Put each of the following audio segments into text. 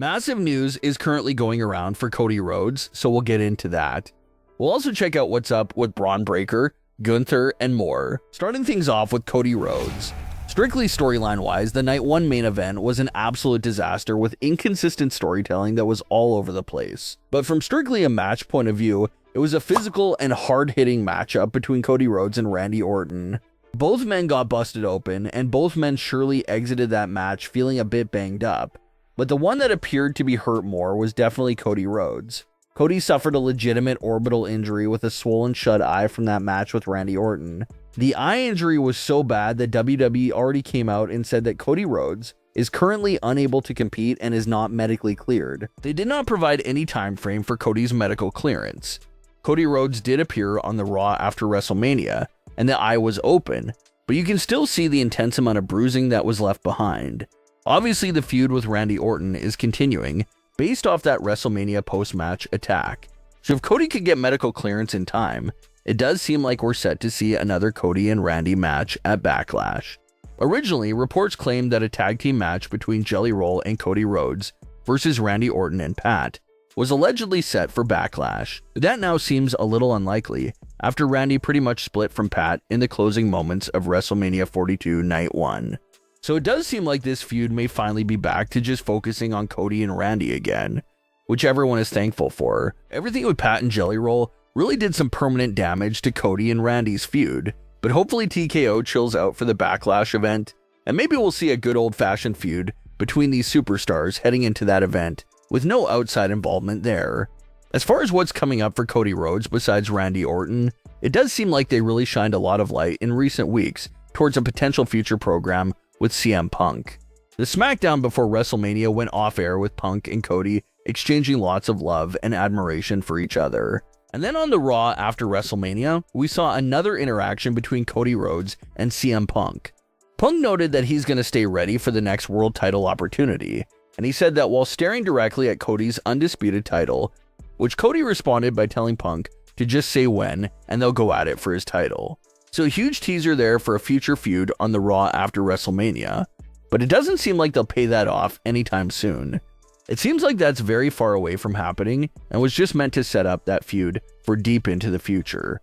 Massive news is currently going around for Cody Rhodes, so we'll get into that. We'll also check out what's up with Bron Breakker, Gunther, and more. Starting things off with Cody Rhodes. Strictly storyline-wise, the Night 1 main event was an absolute disaster with inconsistent storytelling that was all over the place. But from strictly a match point of view, it was a physical and hard-hitting matchup between Cody Rhodes and Randy Orton. Both men got busted open, and both men surely exited that match feeling a bit banged up. But the one that appeared to be hurt more was definitely Cody Rhodes. Cody suffered a legitimate orbital injury with a swollen shut eye from that match with Randy Orton. The eye injury was so bad that WWE already came out and said that Cody Rhodes is currently unable to compete and is not medically cleared. They did not provide any time frame for Cody's medical clearance. Cody Rhodes did appear on the Raw after WrestleMania, and the eye was open, but you can still see the intense amount of bruising that was left behind. Obviously, the feud with Randy Orton is continuing, based off that WrestleMania post-match attack. So if Cody could get medical clearance in time, it does seem like we're set to see another Cody and Randy match at Backlash. Originally, reports claimed that a tag team match between Jelly Roll and Cody Rhodes versus Randy Orton and Pat was allegedly set for Backlash. That now seems a little unlikely, after Randy pretty much split from Pat in the closing moments of WrestleMania 42 Night 1. So it does seem like this feud may finally be back to just focusing on Cody and Randy again, which everyone is thankful for. Everything with Pat and Jelly Roll really did some permanent damage to Cody and Randy's feud, but hopefully TKO chills out for the Backlash event, and maybe we'll see a good old-fashioned feud between these superstars heading into that event with no outside involvement there. As far as what's coming up for Cody Rhodes besides Randy Orton, it does seem like they really shined a lot of light in recent weeks towards a potential future program with CM Punk. The Smackdown before WrestleMania went off air with Punk and Cody exchanging lots of love and admiration for each other. And then on the Raw after WrestleMania, we saw another interaction between Cody Rhodes and CM Punk. Punk noted that he's going to stay ready for the next world title opportunity, and he said that while staring directly at Cody's undisputed title, which Cody responded by telling Punk to just say when, and they'll go at it for his title. So a huge teaser there for a future feud on the Raw after WrestleMania, but it doesn't seem like they'll pay that off anytime soon. It seems like that's very far away from happening and was just meant to set up that feud for deep into the future.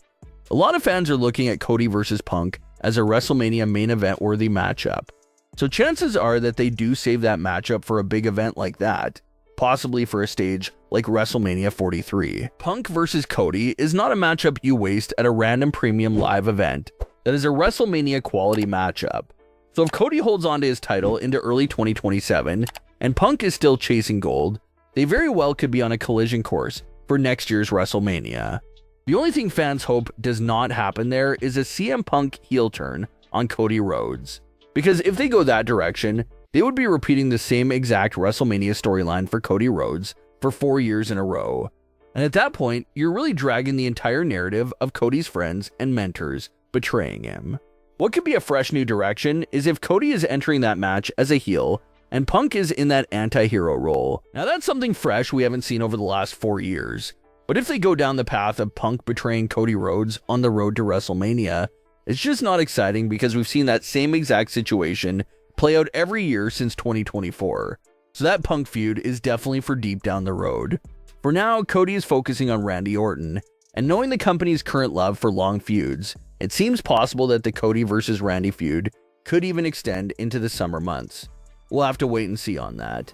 A lot of fans are looking at Cody versus Punk as a WrestleMania main event worthy matchup, so chances are that they do save that matchup for a big event like that, possibly for a stage like WrestleMania 43. Punk versus Cody is not a matchup you waste at a random premium live event. That is a WrestleMania quality matchup. So if Cody holds on to his title into early 2027 and Punk is still chasing gold, they very well could be on a collision course for next year's WrestleMania. The only thing fans hope does not happen there is a CM Punk heel turn on Cody Rhodes. Because if they go that direction, they would be repeating the same exact WrestleMania storyline for Cody Rhodes for 4 years in a row. And at that point, you're really dragging the entire narrative of Cody's friends and mentors betraying him. What could be a fresh new direction is if Cody is entering that match as a heel and Punk is in that anti-hero role. Now that's something fresh we haven't seen over the last 4 years. But if they go down the path of Punk betraying Cody Rhodes on the road to WrestleMania, it's just not exciting because we've seen that same exact situation play out every year since 2024. So that Punk feud is definitely for deep down the road. For now, Cody is focusing on Randy Orton, and knowing the company's current love for long feuds, it seems possible that the Cody versus Randy feud could even extend into the summer months. We'll have to wait and see on that.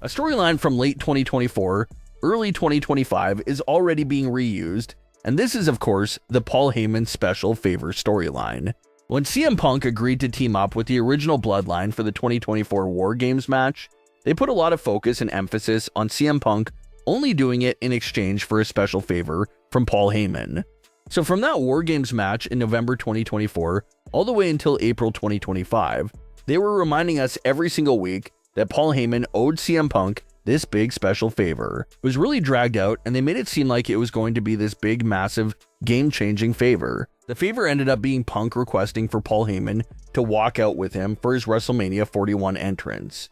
A storyline from late 2024, early 2025 is already being reused, and this is of course the Paul Heyman special favor storyline. When CM Punk agreed to team up with the original Bloodline for the 2024 War Games match, they put a lot of focus and emphasis on CM Punk only doing it in exchange for a special favor from Paul Heyman. So from that War Games match in November 2024 all the way until April 2025, they were reminding us every single week that Paul Heyman owed CM Punk this big special favor. It was really dragged out, and they made it seem like it was going to be this big, massive, game-changing favor. The favor ended up being Punk requesting for Paul Heyman to walk out with him for his WrestleMania 41 entrance.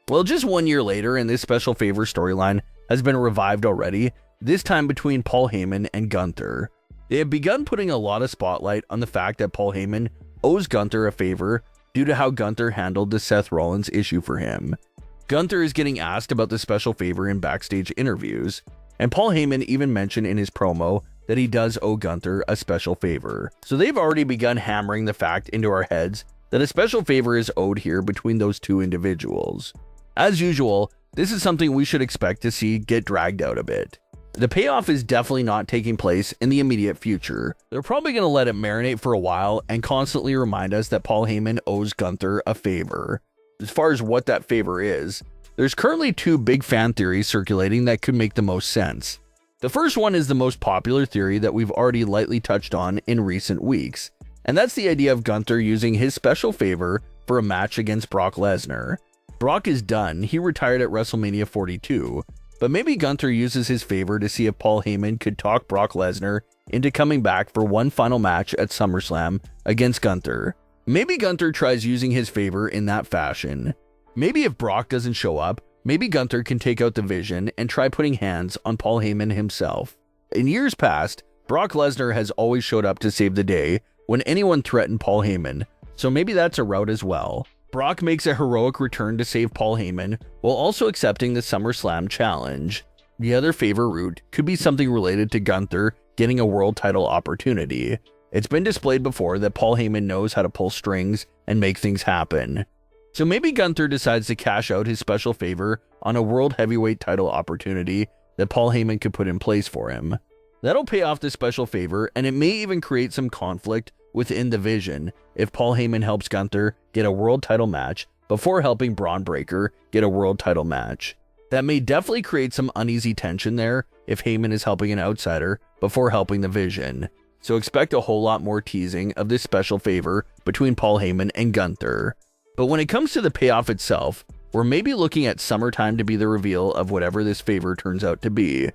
Well, just 1 year later, and this special favor storyline has been revived already, this time between Paul Heyman and Gunther. They have begun putting a lot of spotlight on the fact that Paul Heyman owes Gunther a favor due to how Gunther handled the Seth Rollins issue for him. Gunther is getting asked about the special favor in backstage interviews, and Paul Heyman even mentioned in his promo that he does owe Gunther a special favor. So they've already begun hammering the fact into our heads that a special favor is owed here between those two individuals. As usual, this is something we should expect to see get dragged out a bit. The payoff is definitely not taking place in the immediate future. They're probably going to let it marinate for a while and constantly remind us that Paul Heyman owes Gunther a favor. As far as what that favor is, there's currently two big fan theories circulating that could make the most sense. The first one is the most popular theory that we've already lightly touched on in recent weeks, and that's the idea of Gunther using his special favor for a match against Brock Lesnar. Brock is done, he retired at WrestleMania 42, but maybe Gunther uses his favor to see if Paul Heyman could talk Brock Lesnar into coming back for one final match at SummerSlam against Gunther. Maybe Gunther tries using his favor in that fashion. Maybe if Brock doesn't show up, maybe Gunther can take out the Vision and try putting hands on Paul Heyman himself. In years past, Brock Lesnar has always showed up to save the day when anyone threatened Paul Heyman, so maybe that's a route as well. Brock makes a heroic return to save Paul Heyman while also accepting the SummerSlam challenge. The other favor route could be something related to Gunther getting a world title opportunity. It's been displayed before that Paul Heyman knows how to pull strings and make things happen. So maybe Gunther decides to cash out his special favor on a world heavyweight title opportunity that Paul Heyman could put in place for him. That'll pay off the special favor, and it may even create some conflict within the Vision if Paul Heyman helps Gunther get a world title match before helping Bron Breakker get a world title match. That may definitely create some uneasy tension there if Heyman is helping an outsider before helping the Vision. So expect a whole lot more teasing of this special favor between Paul Heyman and Gunther. But when it comes to the payoff itself, we're maybe looking at summertime to be the reveal of whatever this favor turns out to be.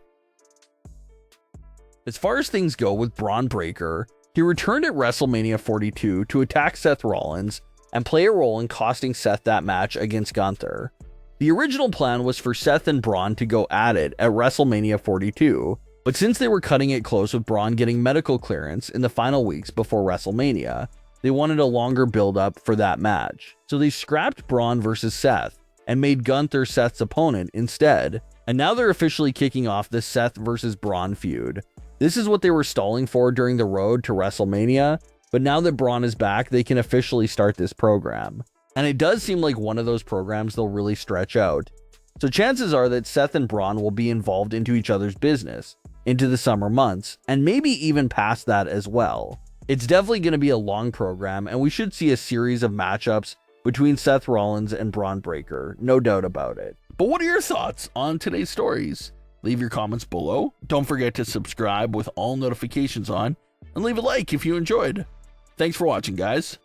As far as things go with Bron Breakker, he returned at WrestleMania 42 to attack Seth Rollins and play a role in costing Seth that match against Gunther. The original plan was for Seth and Bron to go at it at WrestleMania 42, but since they were cutting it close with Bron getting medical clearance in the final weeks before WrestleMania, they wanted a longer build-up for that match. So they scrapped Bron versus Seth and made Gunther Seth's opponent instead. And now they're officially kicking off the Seth versus Bron feud. This is what they were stalling for during the road to WrestleMania, but now that Bron is back, they can officially start this program. And it does seem like one of those programs they'll really stretch out. So chances are that Seth and Bron will be involved into each other's business into the summer months, and maybe even past that as well. It's definitely going to be a long program, and we should see a series of matchups between Seth Rollins and Bron Breakker, no doubt about it. But what are your thoughts on today's stories? Leave your comments below. Don't forget to subscribe with all notifications on, and leave a like if you enjoyed. Thanks for watching, guys.